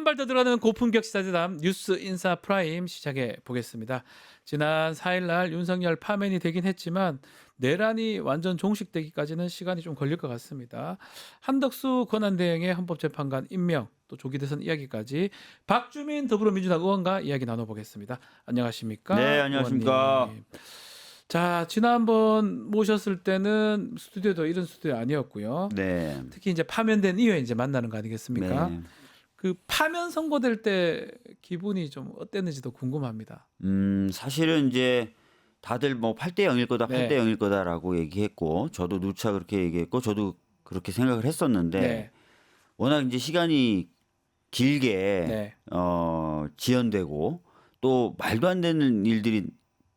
한 발 더 들어가는 고품격 시사대담 뉴스 인사 프라임 시작해 보겠습니다. 지난 4일날 윤석열 파면이 되긴 했지만 내란이 완전 종식되기까지는 시간이 좀 걸릴 것 같습니다. 한덕수 권한대행의 헌법재판관 임명, 또 조기 대선 이야기까지 박주민 더불어민주당 의원과 이야기 나눠보겠습니다. 안녕하십니까? 네, 안녕하십니까? 의원님. 자, 지난번 모셨을 때는 스튜디오도 이런 스튜디오 아니었고요. 네. 특히 이제 파면된 이후에 이제 만나는 거 아니겠습니까? 네. 그 파면 선고될 때 기분이 좀 어땠는지도 궁금합니다. 사실은 이제 다들 뭐 8대 0일 거다, 네. 8대 0일 거다라고 얘기했고, 저도 누차 그렇게 얘기했고, 저도 그렇게 생각을 했었는데, 네. 워낙 이제 시간이 길게 네. 지연되고 또 말도 안 되는 일들이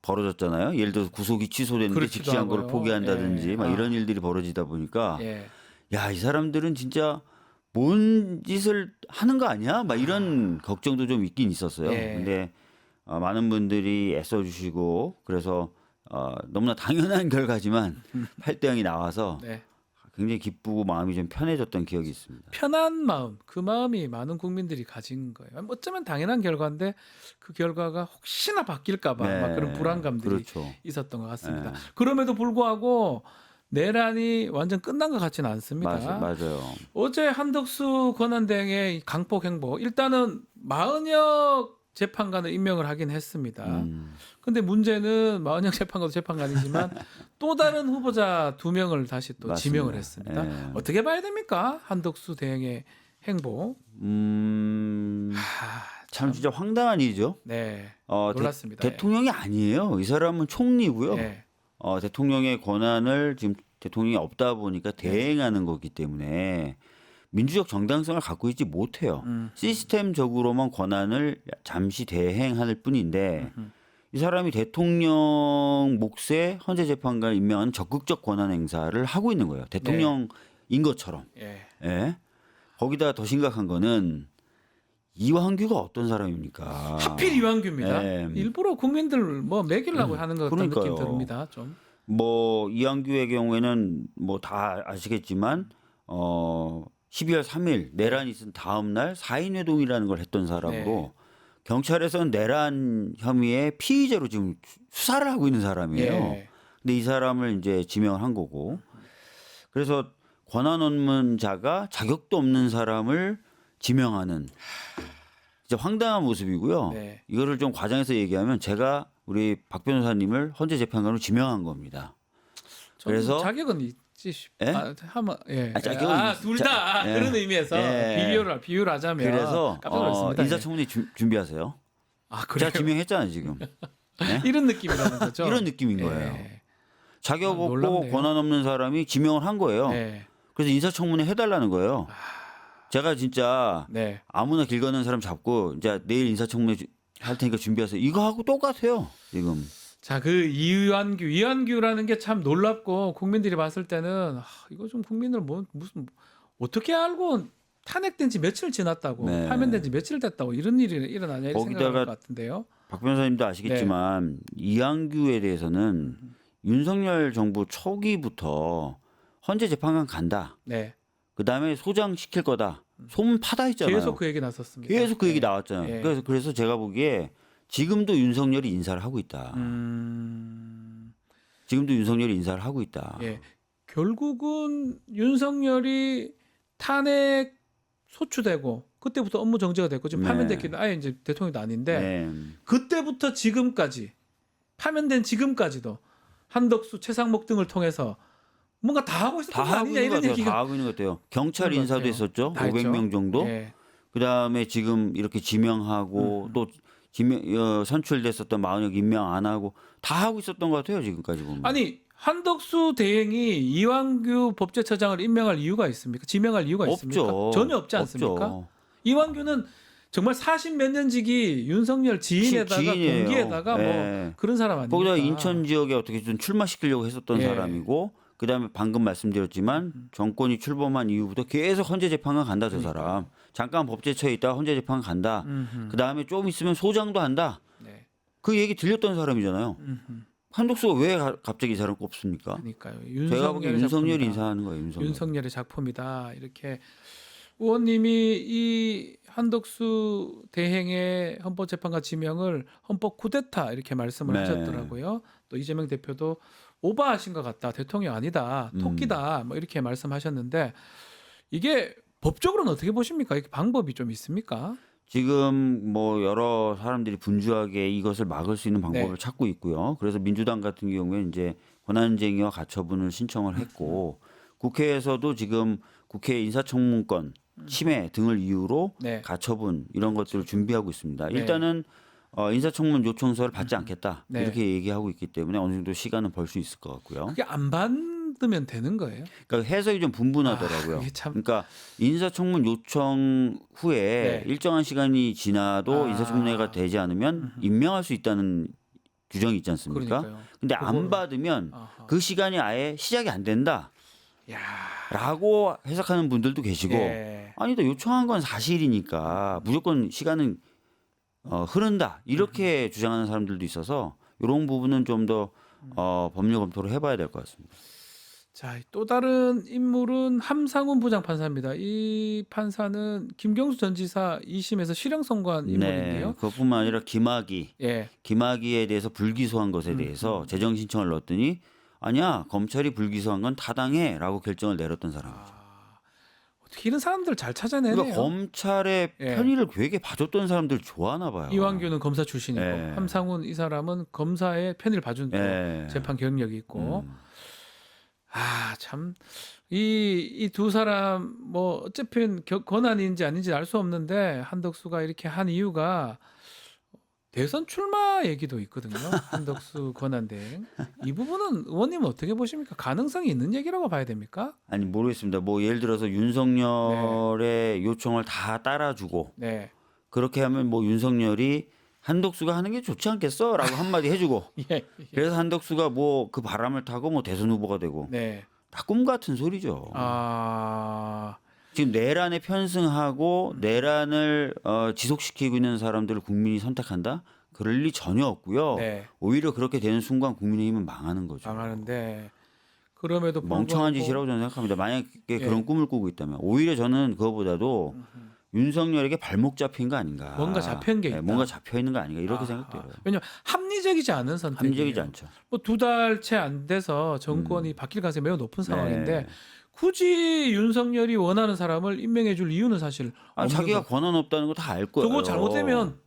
벌어졌잖아요. 예를 들어서 구속이 취소됐는데 그렇기도 즉시한 거를 하고요. 포기한다든지 예. 막 아. 이런 일들이 벌어지다 보니까 예. 야, 이 사람들은 진짜 뭔 짓을 하는 거 아니야? 막 이런 걱정도 좀 있긴 있었어요. 예. 근데 많은 분들이 애써주시고 그래서 너무나 당연한 결과지만 8대 0이 나와서 네. 굉장히 기쁘고 마음이 좀 편해졌던 기억이 있습니다. 편한 마음, 그 마음이 많은 국민들이 가진 거예요. 어쩌면 당연한 결과인데 그 결과가 혹시나 바뀔까봐 네. 막 그런 불안감들이 그렇죠. 있었던 것 같습니다. 네. 그럼에도 불구하고 내란이 완전 끝난 것 같지는 않습니다. 맞아요. 어제 한덕수 권한대행의 강폭 행보, 일단은 마은혁 재판관을 임명을 하긴 했습니다. 근데 문제는 마은혁 재판관도 재판관이지만 또 다른 후보자 2명을 다시 또 맞습니다. 지명을 했습니다. 예. 어떻게 봐야 됩니까? 한덕수 대행의 행보. 참 진짜 황당한 일이죠. 네. 어, 놀랐습니다. 대통령이 아니에요. 이 사람은 총리고요. 예. 대통령의 권한을 지금 대통령이 없다 보니까 대행하는 거기 때문에 민주적 정당성을 갖고 있지 못해요. 시스템적으로만 권한을 잠시 대행할 뿐인데 이 사람이 대통령 몫의 헌재재판관을 임명하는 적극적 권한 행사를 하고 있는 거예요. 대통령인 것처럼. 예. 예. 거기다 더 심각한 거는 이완규가 어떤 사람입니까? 하필 이완규입니다. 예. 일부러 국민들 뭐 매기려고 하는 것 같다는 그러니까요. 느낌 듭니다. 좀. 뭐 이완규의 경우에는 뭐 다 아시겠지만 12월 3일 내란이 있은 다음 날 4인 회동이라는 걸 했던 사람으로 네. 경찰에서는 내란 혐의의 피의자로 지금 수사를 하고 있는 사람이에요. 예. 근데 이 사람을 이제 지명을 한 거고. 그래서 권한 없는 자가 자격도 없는 사람을 지명하는 진짜 황당한 모습이고요. 네. 이거를 좀 과장해서 얘기하면 제가 우리 박 변호사님을 헌재 재판관으로 지명한 겁니다. 그래서 그래서 자격은 있지. 예? 한번 예. 자격은 둘 다 예. 그런 의미에서 예. 비유를 하자면 그래서 깜짝 놀랐습니다. 인사청문회 준비하세요. 아, 그래요? 제가 지명했잖아요 지금. 네? 이런 느낌이라는 거죠. 이런 느낌인 거예요. 예. 자격 없고 놀랍네요. 권한 없는 사람이 지명을 한 거예요. 네. 그래서 인사청문회 해달라는 거예요. 제가 진짜 네. 아무나 길 건는 사람 잡고 이제 내일 인사청문회 할 테니까 준비하세요. 이거 하고 똑같아요 지금. 자, 그 이완규라는 게 참 놀랍고 국민들이 봤을 때는 이거 좀 국민을 무슨 어떻게 알고 탄핵된 지 며칠 지났다고 네. 파면된 지 며칠 됐다고 이런 일이 일어나냐 이렇게 거기다가 생각할 것 같은데요. 박 변호사님도 아시겠지만 이완규에 대해서는 윤석열 정부 초기부터 헌재 재판관 간다. 네. 그다음에 소장시킬 거다. 소문 파다 했잖아요. 계속 그 얘기 나섰습니다. 계속 그 얘기 네. 나왔잖아요. 예. 그래서 제가 보기에 지금도 윤석열이 인사를 하고 있다. 지금도 윤석열이 인사를 하고 있다. 예. 결국은 윤석열이 탄핵 소추되고 그때부터 업무 정지가 됐고 지금 네. 파면됐기는 아예 이제 대통령도 아닌데 네. 그때부터 지금까지 파면된 지금까지도 한덕수, 최상목 등을 통해서 뭔가 다 하고 있었던 다 거 하고 아니냐 있는 것 이런 같아요. 얘기가 다 하고 있는 것 같아요. 경찰 그런 것 인사도 같아요. 했었죠. 다 했죠. 500명 정도. 예. 그다음에 지금 이렇게 지명하고 또 선출됐었던 마은혁 임명 안 하고 다 하고 있었던 것 같아요. 지금까지 보면. 아니 한덕수 대행이 이완규 법제처장을 임명할 이유가 있습니까? 지명할 이유가 있습니까? 없죠. 전혀 없지 않습니까? 없죠. 이완규는 정말 40몇 년 지기 윤석열 지인에다가 지인이에요. 동기에다가 네. 뭐 그런 사람 아닙니까? 거기다 인천 지역에 어떻게 좀 출마시키려고 했었던 예. 사람이고 그다음에 방금 말씀드렸지만 정권이 출범한 이후부터 계속 헌재 재판관 간다 저 사람. 잠깐 법제처에 있다가 헌재 재판관 간다. 그다음에 좀 있으면 소장도 한다. 네. 그 얘기 들렸던 사람이잖아요. 한독수가 왜 갑자기 이 사람 꼽습니까? 그러니까요. 제가 보기엔 윤석열이 작품이다. 인사하는 거예요. 윤석열. 윤석열의 작품이다. 이렇게 의원님이 이 한덕수 대행의 헌법재판관 지명을 헌법 쿠데타 이렇게 말씀을 네. 하셨더라고요. 또 이재명 대표도 오버하신 것 같다. 대통령 아니다. 토끼다. 뭐 이렇게 말씀하셨는데 이게 법적으로는 어떻게 보십니까? 이게 방법이 좀 있습니까? 지금 뭐 여러 사람들이 분주하게 이것을 막을 수 있는 방법을 네. 찾고 있고요. 그래서 민주당 같은 경우에 이제 권한쟁의와 가처분을 신청을 했고 국회에서도 지금 국회 인사청문권 침해 등을 이유로 네. 가처분 이런 것들을 준비하고 있습니다. 네. 일단은 인사청문 요청서를 받지 않겠다 네. 이렇게 얘기하고 있기 때문에 어느 정도 시간은 벌 수 있을 것 같고요. 그게 안 받으면 되는 거예요? 그러니까 해석이 좀 분분하더라고요. 그게 참 그러니까 인사청문 요청 후에 네. 일정한 시간이 지나도 인사청문회가 되지 않으면 임명할 수 있다는 규정이 있지 않습니까? 그러니까요. 근데 안 그거를- 받으면 아하. 그 시간이 아예 시작이 안 된다라고 야. 해석하는 분들도 계시고 예. 아니다 요청한 건 사실이니까 무조건 시간은 흐른다 이렇게 주장하는 사람들도 있어서 이런 부분은 좀 더 법률 검토를 해봐야 될 것 같습니다. 자, 또 다른 인물은 함상훈 부장판사입니다. 이 판사는 김경수 전 지사 2심에서 실형 선고한 인물인데요. 그것뿐만 아니라 예. 김학의에 대해서 불기소한 것에 대해서 재정 신청을 넣었더니 아니야 검찰이 불기소한 건 타당해라고 결정을 내렸던 사람이죠. 어떻게 이런 사람들 잘 찾아내네요. 그러니까 검찰의 예. 편의를 되게 봐줬던 사람들 좋아하나 봐요. 이완규는 검사 출신이고 예. 함상훈 이 사람은 검사의 편의를 봐준 또 예. 재판 경력이 있고 참 이 두 사람 뭐 어차피 권한인지 아닌지 알 수 없는데 한덕수가 이렇게 한 이유가 대선 출마 얘기도 있거든요. 한덕수 권한대행 이 부분은 의원님은 어떻게 보십니까? 가능성이 있는 얘기라고 봐야 됩니까? 아니 모르겠습니다. 뭐 예를 들어서 윤석열의 요청을 다 따라주고 네. 그렇게 하면 뭐 윤석열이 한덕수가 하는 게 좋지 않겠어라고 한마디 해주고 예. 그래서 한덕수가 뭐 그 바람을 타고 뭐 대선 후보가 되고 네. 다 꿈 같은 소리죠. 지금 내란에 편승하고 내란을 지속시키고 있는 사람들을 국민이 선택한다? 그럴 리 전혀 없고요. 네. 오히려 그렇게 되는 순간 국민의힘은 망하는 거죠. 망하는데 그럼에도 멍청한 불구하고 짓이라고 저는 생각합니다. 만약에 예. 그런 꿈을 꾸고 있다면 오히려 저는 그거보다도 윤석열에게 발목 잡힌 거 아닌가. 뭔가 잡힌 게 있다. 뭔가 잡혀 있는 거 아닌가 이렇게 생각돼요. 왜냐면 합리적이지 않은 선택이에요. 합리적이지 않죠. 뭐 두 달 채 안 돼서 정권이 바뀔 가능성이 매우 높은 상황인데 네. 굳이 윤석열이 원하는 사람을 임명해 줄 이유는 사실 없는 자기가 거. 권한 없다는 거 다 알 거예요. 저거 잘못되면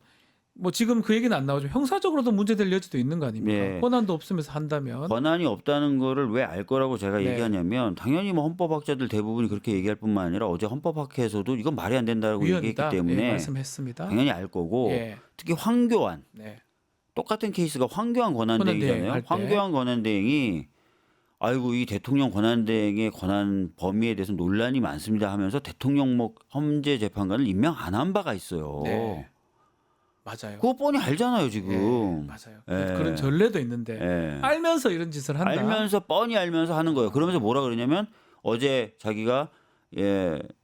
뭐 지금 그 얘기는 안 나오지만 형사적으로도 문제될 여지도 있는 거 아닙니까? 네. 권한도 없으면서 한다면. 권한이 없다는 거를 왜 알 거라고 제가 네. 얘기하냐면 당연히 뭐 헌법학자들 대부분이 그렇게 얘기할 뿐만 아니라 어제 헌법학회에서도 이건 말이 안 된다고 얘기했기 위헌이다. 때문에 예, 말씀했습니다. 당연히 알 거고 예. 특히 황교안 네. 똑같은 케이스가 황교안 권한대행 권한대행이잖아요. 할 때. 황교안 권한대행이 아이고 이 대통령 권한대행의 권한 범위에 대해서 논란이 많습니다 하면서 대통령목 험제 재판관을 임명 안 한 바가 있어요. 네. 맞아요. 그거 뻔히 알잖아요 지금. 예, 맞아요. 예. 그런 전례도 있는데 예. 알면서 이런 짓을 한다. 알면서 뻔히 알면서 하는 거예요. 그러면서 뭐라 그러냐면 어제 자기가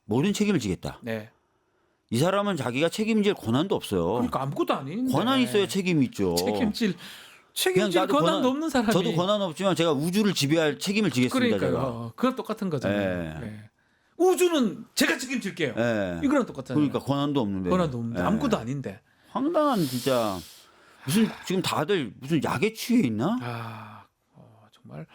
모든 책임을 지겠다. 네. 이 사람은 자기가 책임질 권한도 없어요. 그러니까 아무것도 아닌데. 권한 있어야 책임 있죠. 책임질 그냥 나도 권한도 없는 사람이. 저도 권한 없지만 제가 우주를 지배할 책임을 지겠습니다. 제가. 그러니까요. 그건 똑같은 거잖아요. 예. 예. 우주는 제가 책임질게요. 예. 이거랑 똑같잖아요. 그러니까 권한도 없는데. 권한도 없는데 예. 아무것도 아닌데. 황당한 진짜 무슨 지금 다들 무슨 약에 취해 있나? 정말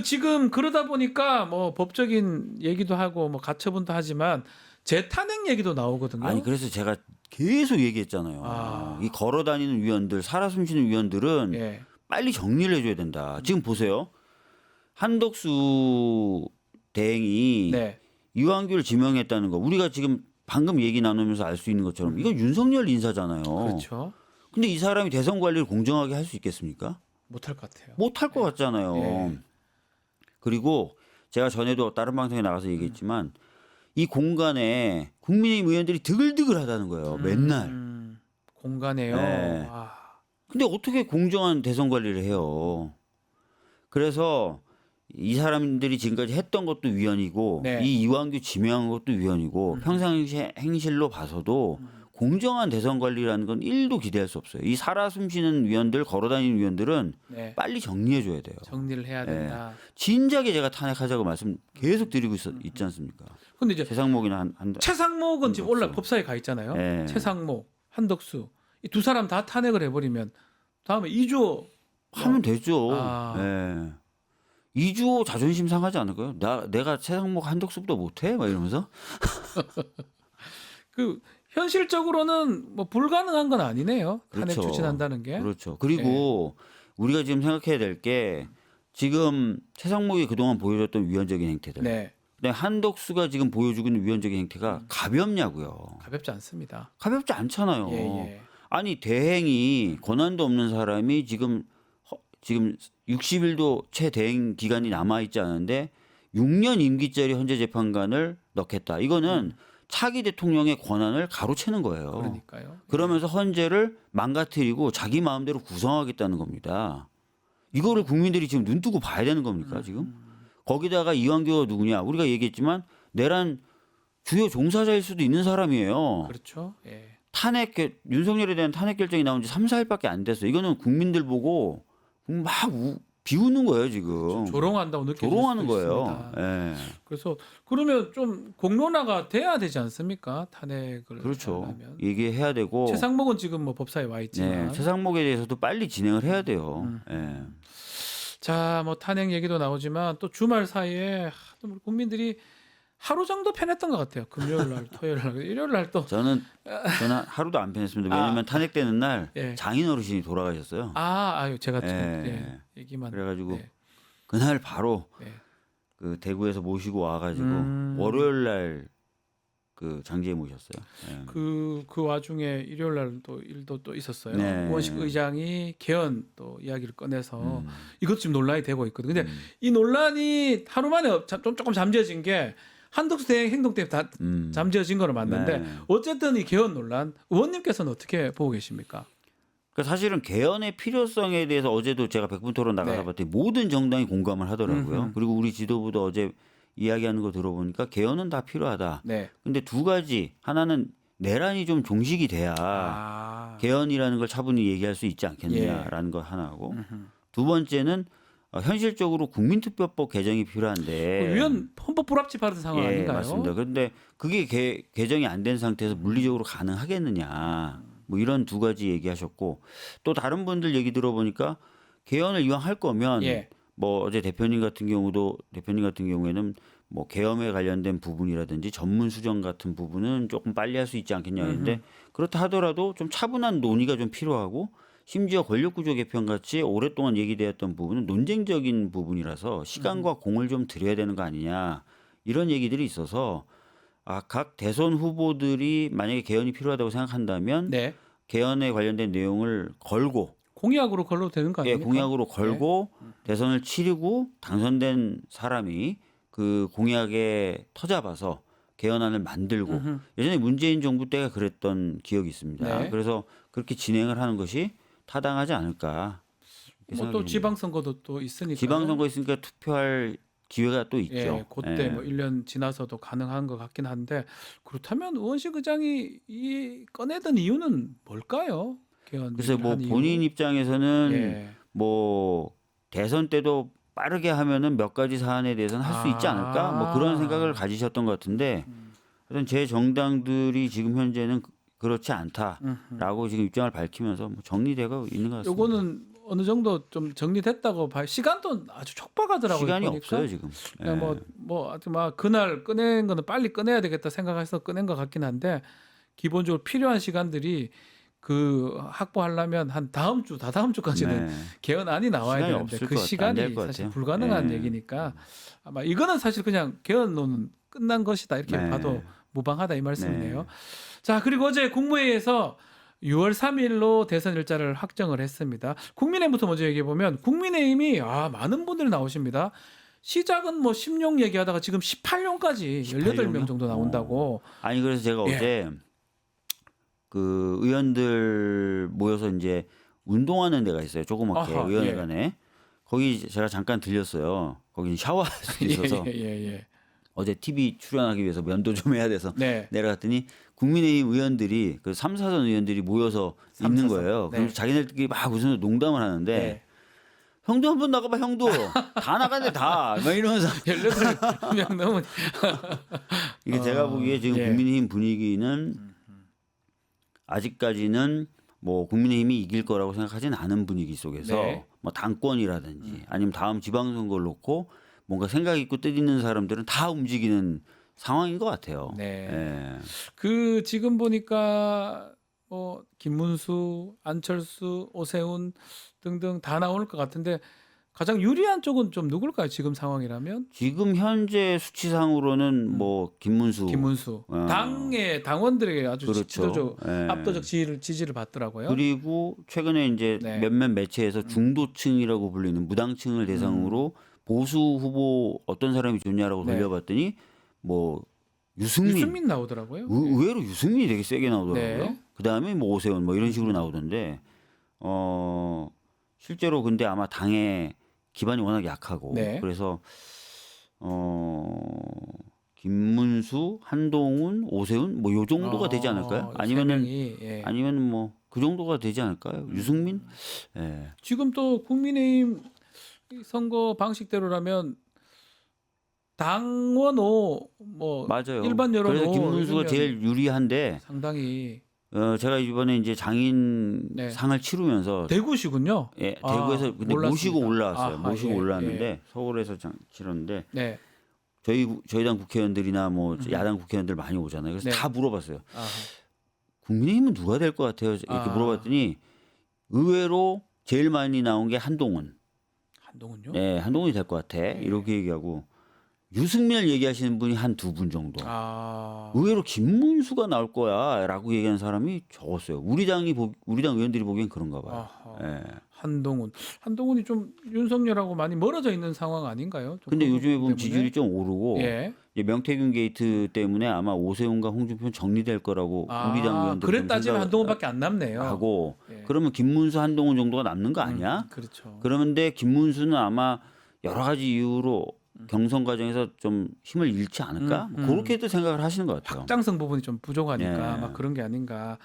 지금 그러다 보니까 뭐 법적인 얘기도 하고 뭐 가처분도 하지만 재탄핵 얘기도 나오거든요. 아니 그래서 제가 계속 얘기했잖아요. 이 걸어다니는 위원들, 살아 숨쉬는 위원들은 예. 빨리 정리를 해줘야 된다. 지금 보세요. 한덕수 대행이 네. 이완규를 지명했다는 거 우리가 지금 방금 얘기 나누면서 알 수 있는 것처럼 이거 윤석열 인사잖아요. 그렇죠. 근데 이 사람이 대선 관리를 공정하게 할 수 있겠습니까? 못할 것 같아요. 못할 것 같잖아요. 예. 그리고 제가 전에도 다른 방송에 나가서 얘기했지만 이 공간에 국민의힘 의원들이 드글드글하다는 거예요. 맨날. 공간에요. 네. 근데 어떻게 공정한 대선 관리를 해요? 그래서 이 사람들이 지금까지 했던 것도 위헌이고 네. 이 이완규 지명한 것도 위헌이고 평상시 행실로 봐서도 공정한 대선 관리라는 건 1도 기대할 수 없어요. 이 살아 숨쉬는 위원들, 걸어다니는 위원들은 네. 빨리 정리해 줘야 돼요. 정리를 해야 된다. 진작에 제가 탄핵하자고 말씀 계속 드리고 있지 않습니까? 근데 이제 최상목이나 최상목은 지금 한덕수. 올라 법사에 가 있잖아요. 네. 최상목, 한덕수 이 두 사람 다 탄핵을 해버리면 다음에 이주호 하면 되죠. 아. 예. 이주호 자존심 상하지 않을까요? 내가 최상목 한덕수보다 못해? 막 이러면서. 그 현실적으로는 뭐 불가능한 건 아니네요. 탄핵 그렇죠. 추진한다는 게. 그렇죠. 그리고 우리가 지금 생각해야 될 게 지금 최상목이 그동안 보여줬던 위헌적인 행태들. 네. 근데 한덕수가 지금 보여주고 있는 위헌적인 행태가 가볍냐고요. 가볍지 않습니다. 가볍지 않잖아요. 예, 예. 아니 대행이 권한도 없는 사람이 지금 60일도 최대행 기간이 남아 있지 않은데 6년 임기짜리 헌재 재판관을 넣겠다. 이거는 차기 대통령의 권한을 가로채는 거예요. 그러니까요. 그러면서 헌재를 망가뜨리고 자기 마음대로 구성하겠다는 겁니다. 이거를 국민들이 지금 눈 뜨고 봐야 되는 겁니까 지금? 거기다가 이완규가 누구냐? 우리가 얘기했지만 내란 주요 종사자일 수도 있는 사람이에요. 그렇죠. 예. 윤석열에 대한 탄핵 결정이 나온 지 3, 4일밖에 안 됐어요. 이거는 국민들 보고 막 비웃는 거예요 지금. 조롱한다고 느껴질 조롱하는 수도 거예요. 있습니다. 예. 그래서 그러면 좀 공론화가 돼야 되지 않습니까? 탄핵을 그렇죠. 하려면. 얘기해야 되고. 최상목은 지금 뭐 법사에 와 있지만. 네, 최상목에 대해서도 빨리 진행을 해야 돼요. 예. 자, 뭐 탄핵 얘기도 나오지만 또 주말 사이에 또 우리 국민들이 하루 정도 편했던 것 같아요. 금요일 날, 토요일 날, 일요일 날 또. 저는 하루도 안 편했습니다. 왜냐하면 탄핵되는 날 예. 장인 어르신이 돌아가셨어요. 아유 제가 좀 예. 얘기만. 그래가지고 네. 그날 바로 네. 그 대구에서 모시고 와가지고 월요일 날 그 장지에 모셨어요. 예. 그 와중에 일요일 날 또 일도 또 있었어요. 네. 우원식 의장이 개헌 또 이야기를 꺼내서 이것 지금 논란이 되고 있거든요. 근데 음. 이 논란이 하루 만에 조금 잠재진 게 한덕수 대행 행동 때문에 다 잠재진 거는 맞는데 네. 어쨌든 이 개헌 논란 의원님께서는 어떻게 보고 계십니까? 그러니까 사실은 개헌의 필요성에 대해서 어제도 제가 백분 토론 나가서 네. 봤더니 모든 정당이 공감을 하더라고요. 음흠. 그리고 우리 지도부도 어제 이야기하는 거 들어보니까 개헌은 다 필요하다. 네. 근데 두 가지, 하나는 내란이 좀 종식이 돼야 개헌이라는 걸 차분히 얘기할 수 있지 않겠느냐라는 거 하나고, 두 번째는 현실적으로 국민투표법 개정이 필요한데 위원 헌법 불합치 받은 상황 예, 아닌가요? 맞습니다. 그런데 그게 개정이 안 된 상태에서 물리적으로 가능하겠느냐, 뭐 이런 두 가지 얘기하셨고, 또 다른 분들 얘기 들어보니까 개헌을 이왕 할 거면 예. 뭐 어제 대표님 같은 경우에는 뭐 계엄에 관련된 부분이라든지 전문 수정 같은 부분은 조금 빨리 할 수 있지 않겠냐 했는데, 그렇다 하더라도 좀 차분한 논의가 좀 필요하고, 심지어 권력구조 개편 같이 오랫동안 얘기되었던 부분은 논쟁적인 부분이라서 시간과 공을 좀 들여야 되는 거 아니냐, 이런 얘기들이 있어서 각 대선 후보들이 만약에 개헌이 필요하다고 생각한다면 네. 개헌에 관련된 내용을 걸고 공약으로 걸러도 되는 거 예, 아닙니까? 공약으로 걸고 대선을 치르고 당선된 사람이 그 공약에 터잡아서 개헌안을 만들고, 예전에 문재인 정부 때가 그랬던 기억이 있습니다. 네. 그래서 그렇게 진행을 하는 것이 타당하지 않을까. 이렇게 뭐 생각이 또 듭니다. 지방선거도 또 있으니까. 지방선거 있으니까 투표할 기회가 또 있죠. 예, 그때 예. 뭐 1년 지나서도 가능한 것 같긴 한데, 그렇다면 우원식 의장이 이 꺼내던 이유는 뭘까요? 개헌 그래서 뭐 얘기를 한 이유? 본인 입장에서는 예. 뭐 대선 때도 빠르게 하면은 몇 가지 사안에 대해서는 할 수 있지 않을까, 뭐 그런 생각을 가지셨던 것 같은데, 하여튼 제 정당들이 지금 현재는 그렇지 않다라고 지금 입장을 밝히면서 뭐 정리되고 있는 것 같습니다. 요거는 어느 정도 좀 정리됐다고 봐요. 시간도 아주 촉박하더라고요. 시간이 보니까. 없어요 지금. 그냥 예. 뭐 하여튼 막 그날 꺼낸 거는 빨리 꺼내야 되겠다 생각해서 꺼낸 것 같긴 한데, 기본적으로 필요한 시간들이 그 확보하려면 한 다음 주까지는 네. 개헌안이 나와야 시간이 되는데 없을 그 것 같- 안 시간이 될것 사실 같아요. 불가능한 네. 얘기니까 아마 이거는 사실 그냥 개헌론은 끝난 것이다 이렇게 네. 봐도 무방하다 이 말씀이네요. 네. 자, 그리고 어제 국무회의에서 6월 3일로 대선 일자를 확정을 했습니다. 국민의힘부터 먼저 얘기해 보면 국민의힘이 많은 분들이 나오십니다. 시작은 뭐 16 얘기하다가 지금 18년까지 18명 18명? 정도 나온다고. 아니 그래서 제가 예. 어제 그 의원들 모여서 이제 운동하는 데가 있어요. 조그맣게 아하, 의원회관에. 거기 제가 잠깐 들렸어요. 거기 샤워할 수 있어서. 예. 어제 TV 출연하기 위해서 면도 좀 해야 돼서 네. 내려갔더니 국민의힘 의원들이 그 3, 4선 의원들이 모여서 있는 3, 4선. 거예요. 네. 그럼 자기네들끼리 막 웃으면서 농담을 하는데 네. 형도 한번 나가봐 형도 다 나가네 다 막 이러면서 18명 넘은 이게 제가 보기에 지금 예. 국민의힘 분위기는 아직까지는 뭐 국민의힘이 이길 거라고 생각하진 않은 분위기 속에서 네. 뭐 당권이라든지 아니면 다음 지방선거를 놓고 뭔가 생각 있고 뜻 있는 사람들은 다 움직이는 상황인 것 같아요. 네. 예. 그 지금 보니까 뭐 김문수, 안철수, 오세훈 등등 다 나올 것 같은데 가장 유리한 쪽은 좀 누굴까요? 지금 상황이라면 지금 현재 수치상으로는 뭐 김문수, 김문수 당의 당원들에게 아주 그렇죠. 지도적 예. 압도적 지지를 받더라고요. 그리고 최근에 이제 네. 몇몇 매체에서 중도층이라고 불리는 무당층을 대상으로 보수 후보 어떤 사람이 좋냐라고 네. 돌려봤더니 뭐 유승민 나오더라고요. 의외로 유승민이 되게 세게 나오더라고요. 네. 그다음에 뭐 오세훈 뭐 이런 식으로 나오던데 실제로 근데 아마 당의 기반이 워낙 약하고 네. 그래서 김문수, 한동훈, 오세훈 뭐 요 정도가 되지 않을까요? 세 아니면은 명이, 예. 아니면 뭐 그 정도가 되지 않을까요? 유승민? 예. 지금 또 국민의힘 선거 방식대로라면 당원호 뭐 맞아요. 일반 여론호 그래서 김문수가 이러면 제일 유리한데 상당히 제가 이번에 이제 장인 네. 상을 치르면서 대구시군요. 예, 아, 대구에서 근데 몰랐습니다. 모시고 올라왔어요. 아하, 모시고 예, 올라왔는데 서울에서 치렀는데 네. 저희 당 국회의원들이나 뭐 야당 국회의원들 많이 오잖아요. 그래서 네. 다 물어봤어요. 아하. 국민의힘은 누가 될 것 같아요? 이렇게 아. 물어봤더니 의외로 제일 많이 나온 게 한동훈. 한동훈요? 네, 한동훈이 될 것 같아. 이렇게 얘기하고 유승민을 얘기하시는 분이 한 두 분 정도. 아. 의외로 김문수가 나올 거야라고 얘기하는 사람이 적었어요. 우리 당 의원들이 보기엔 그런가 봐요. 아하. 예. 한동훈이 좀 윤석열하고 많이 멀어져 있는 상황 아닌가요? 좀 근데 그 요즘에 부분 보면 때문에? 지지율이 좀 오르고 예. 이제 명태균 게이트 때문에 아마 오세훈과 홍준표는 정리될 거라고 우리 당 의원들 그래 따지면 한동훈밖에 안 남네요. 하고 예. 그러면 김문수, 한동훈 정도가 남는 거 아니야? 그렇죠. 그런데 김문수는 아마 여러 가지 이유로 경선 과정에서 좀 힘을 잃지 않을까? 뭐 그렇게도 생각을 하시는 것 같아요. 확장성 부분이 좀 부족하니까 예. 막 그런 게 아닌가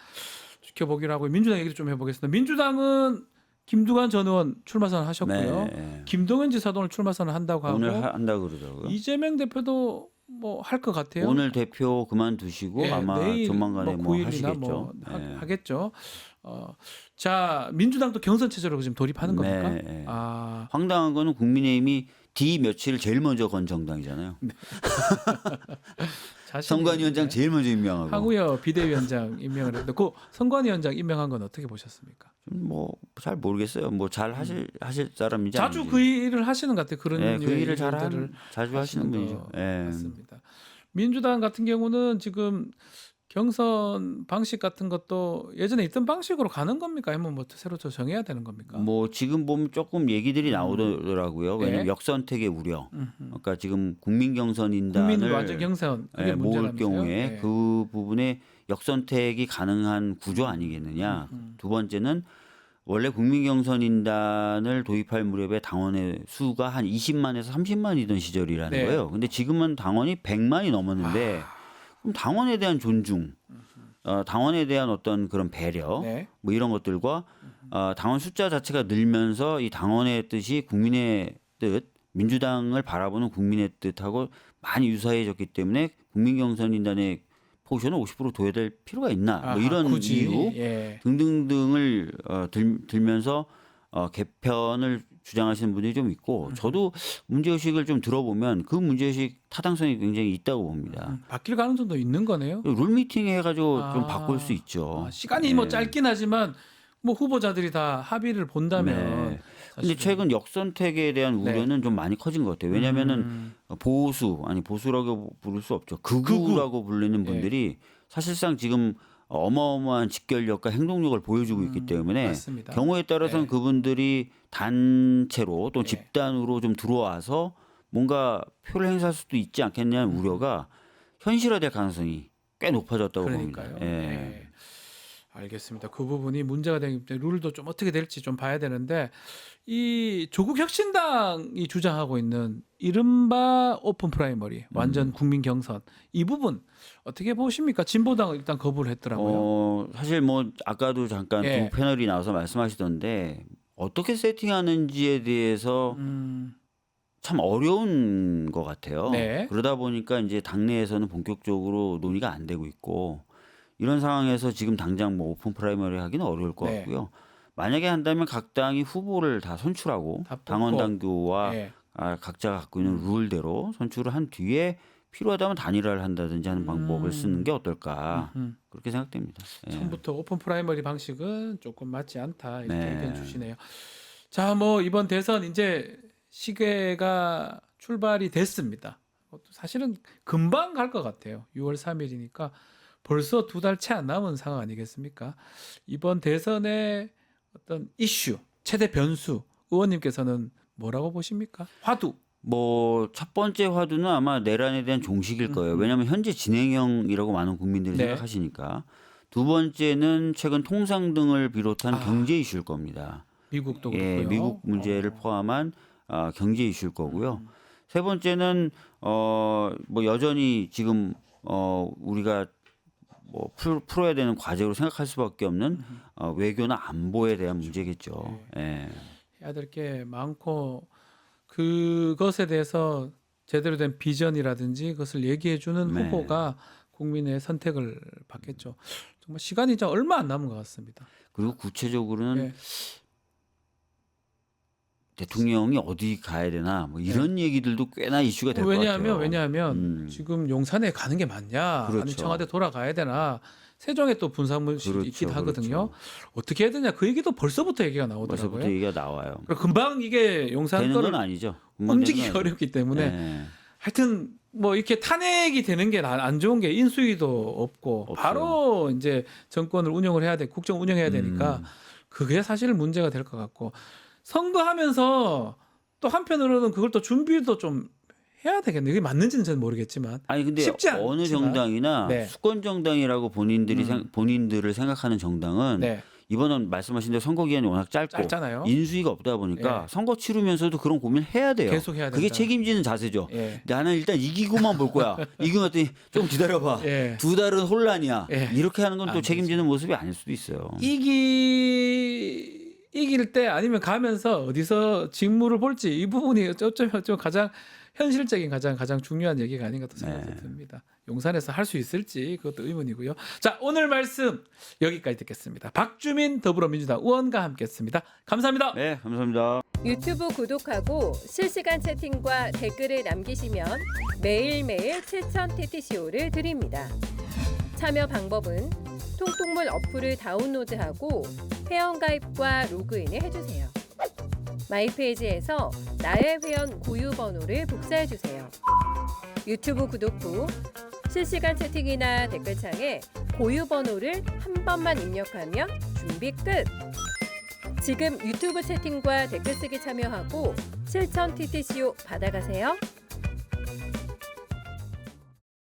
지켜보기로 하고 민주당 얘기를 좀 해보겠습니다. 민주당은 김두관 전 의원 출마 선언하셨고요. 네. 김동연 지사도 오늘 출마 선언 한다고 하고 오늘 한다고 그러더라고요. 이재명 대표도 뭐 할 것 같아요. 오늘 대표 그만두시고 예, 아마 내일 조만간에 뭐 9일이나 하시겠죠. 뭐 네. 하겠죠. 자 민주당도 경선 체제로 지금 돌입하는 겁니까? 네. 아, 황당한 거는 국민의힘이 D 며칠을 제일 먼저 건 정당이잖아요. 선관위원장 제일 먼저 임명하고. 하고요 비대위원장 임명을 했는데 그 선관위원장 임명한 건 어떻게 보셨습니까? 뭐 잘 모르겠어요. 뭐 잘 하실 사람인지 자주 아닌지. 그 일을 하시는 것 같아요. 그런 네, 그 류의 일을 일들을 자주 하시는 분이죠. 것 예. 같습니다. 민주당 같은 경우는 지금 경선 방식 같은 것도 예전에 있던 방식으로 가는 겁니까? 아니면 뭐 새로 정해야 되는 겁니까? 뭐 지금 보면 조금 얘기들이 나오더라고요. 왜냐면 네. 역선택의 우려. 그러니까 지금 국민 경선인단을 국민 완전 경선 그게 모을 문제라면서요? 경우에 네. 그 부분에 역선택이 가능한 구조 아니겠느냐. 두 번째는 원래 국민 경선인단을 도입할 무렵에 당원의 수가 한 20만에서 30만이던 시절이라는 네. 거예요. 근데 지금은 당원이 100만이 넘었는데 그럼 당원에 대한 존중, 당원에 대한 어떤 그런 배려, 네. 뭐 이런 것들과 당원 숫자 자체가 늘면서 이 당원의 뜻이 국민의 뜻, 민주당을 바라보는 국민의 뜻하고 많이 유사해졌기 때문에 국민 경선인단의 포션을 50% 둬야 될 필요가 있나? 뭐 이런 굳이, 이유 예. 등등등을 들면서 개편을 주장하시는 분들이 좀 있고 저도 문제의식을 좀 들어보면 그 문제의식 타당성이 굉장히 있다고 봅니다. 바뀔 가능성도 있는 거네요. 룰미팅 해가지고 좀 아. 바꿀 수 있죠. 시간이 뭐 네. 짧긴 하지만 뭐 후보자들이 다 합의를 본다면 네. 근데 사실은. 최근 역선택에 대한 네. 우려는 좀 많이 커진 것 같아요. 왜냐하면은 보수라고 부를 수 없죠. 극우라고 불리는 분들이 사실상 지금 어마어마한 직결력과 행동력을 보여주고 있기 때문에 맞습니다. 경우에 따라서는 네. 그분들이 단체로 또 네. 집단으로 좀 들어와서 뭔가 표를 행사할 수도 있지 않겠냐는 우려가 현실화될 가능성이 꽤 높아졌다고 그러니까요. 봅니다. 예. 네. 알겠습니다. 그 부분이 문제가 되기 때문에 룰도 좀 어떻게 될지 좀 봐야 되는데 이 조국 혁신당이 주장하고 있는 이른바 오픈 프라이머리 완전 국민 경선 이 부분 어떻게 보십니까? 진보당은 일단 거부를 했더라고요. 사실 뭐 아까도 잠깐 예. 두 패널이 나와서 말씀하시던데 어떻게 세팅하는지에 대해서 참 어려운 것 같아요. 네. 그러다 보니까 이제 당내에서는 본격적으로 논의가 안 되고 있고 이런 상황에서 지금 당장 뭐 오픈 프라이머리 하기는 어려울 것 네. 같고요. 만약에 한다면 각 당이 후보를 다 선출하고 다 뽑고. 당원 당규와 예. 각자가 갖고 있는 룰대로 선출을 한 뒤에 필요하다면 단일화를 한다든지 하는 방법을 쓰는 게 어떨까 그렇게 생각됩니다. 예. 처음부터 오픈 프라이머리 방식은 조금 맞지 않다 이렇게 네. 의견 주시네요. 자, 뭐 이번 대선 이제 시계가 출발이 됐습니다. 사실은 금방 갈 것 같아요. 6월 3일이니까 벌써 2달 채 안 남은 상황 아니겠습니까? 이번 대선의 어떤 이슈, 최대 변수 의원님께서는 뭐라고 보십니까? 화두. 뭐 첫 번째 화두는 아마 내란에 대한 종식일 거예요. 왜냐하면 현재 진행형이라고 많은 국민들이 네. 생각하시니까. 두 번째는 최근 통상 등을 비롯한 경제 이슈일 겁니다. 미국도 예, 그렇고요. 미국 문제를 포함한 경제 이슈일 거고요. 세 번째는 뭐 여전히 지금 우리가 뭐 풀어야 되는 과제로 생각할 수밖에 없는 외교나 안보에 대한 문제겠죠. 예. 해야 될 게 많고 그것에 대해서 제대로 된 비전이라든지 그것을 얘기해 주는 네. 후보가 국민의 선택을 받겠죠. 정말 시간이 이제 얼마 안 남은 것 같습니다. 그리고 구체적으로는 예. 대통령이 어디 가야 되나 뭐 이런 얘기들도 꽤나 이슈가 될 것 같아요. 왜냐하면 지금 용산에 가는 게 맞냐, 아니면 그렇죠. 청와대 돌아가야 되나, 세종에 또 분사무실이 그렇죠, 있기도 하거든요. 그렇죠. 어떻게 해야 되냐 그 얘기도 벌써부터 얘기가 나오더라고요. 벌써부터 얘기가 나와요. 그리고 금방 이게 용산 되는 건 거를 아니죠. 금방 움직이기 되는 건 아니죠. 어렵기 때문에 네. 하여튼 뭐 이렇게 탄핵이 되는 게 안 좋은 게 인수위도 없고 없어요. 바로 이제 정권을 운영을 해야 돼, 국정 운영해야 되니까 그게 사실 문제가 될 것 같고 선거하면서 또 한편으로는 그걸 또 준비도 좀 해야 되겠네. 이게 맞는지는 저는 모르겠지만 아니 근데 쉽지 어느 않지만. 정당이나 네. 수권 정당이라고 본인들을 생각하는 정당은 네, 이번은 말씀하신 대로 선거 기간이 워낙 짧고 짧잖아요. 인수위가 없다 보니까 예. 선거 치르면서도 그런 고민을 해야 돼요. 계속 해야 그게 된다. 책임지는 자세죠. 예. 나는 일단 이기고만 볼 거야. 이기고 났더니 좀 기다려봐. 예. 2달은 혼란이야. 예. 이렇게 하는 건 또 안 책임지는 모습이 아닐 수도 있어요. 이길 때 아니면 가면서 어디서 직무를 볼지 이 부분이 어쩌면 좀 가장 현실적인 가장 중요한 얘기가 아닌가 또 생각이 듭니다. 용산에서 할 수 있을지 그것도 의문이고요. 자, 오늘 말씀 여기까지 듣겠습니다. 박주민 더불어민주당 의원과 함께했습니다. 감사합니다. 네, 감사합니다. 유튜브 구독하고 실시간 채팅과 댓글을 남기시면 매일매일 7천 TTCO를 드립니다. 참여 방법은 통통물 어플을 다운로드하고 회원가입과 로그인을 해주세요. 마이페이지에서 나의 회원 고유 번호를 복사해주세요. 유튜브 구독 후 실시간 채팅이나 댓글창에 고유 번호를 한 번만 입력하면 준비 끝! 지금 유튜브 채팅과 댓글 쓰기 참여하고 실천 TTCO 받아가세요.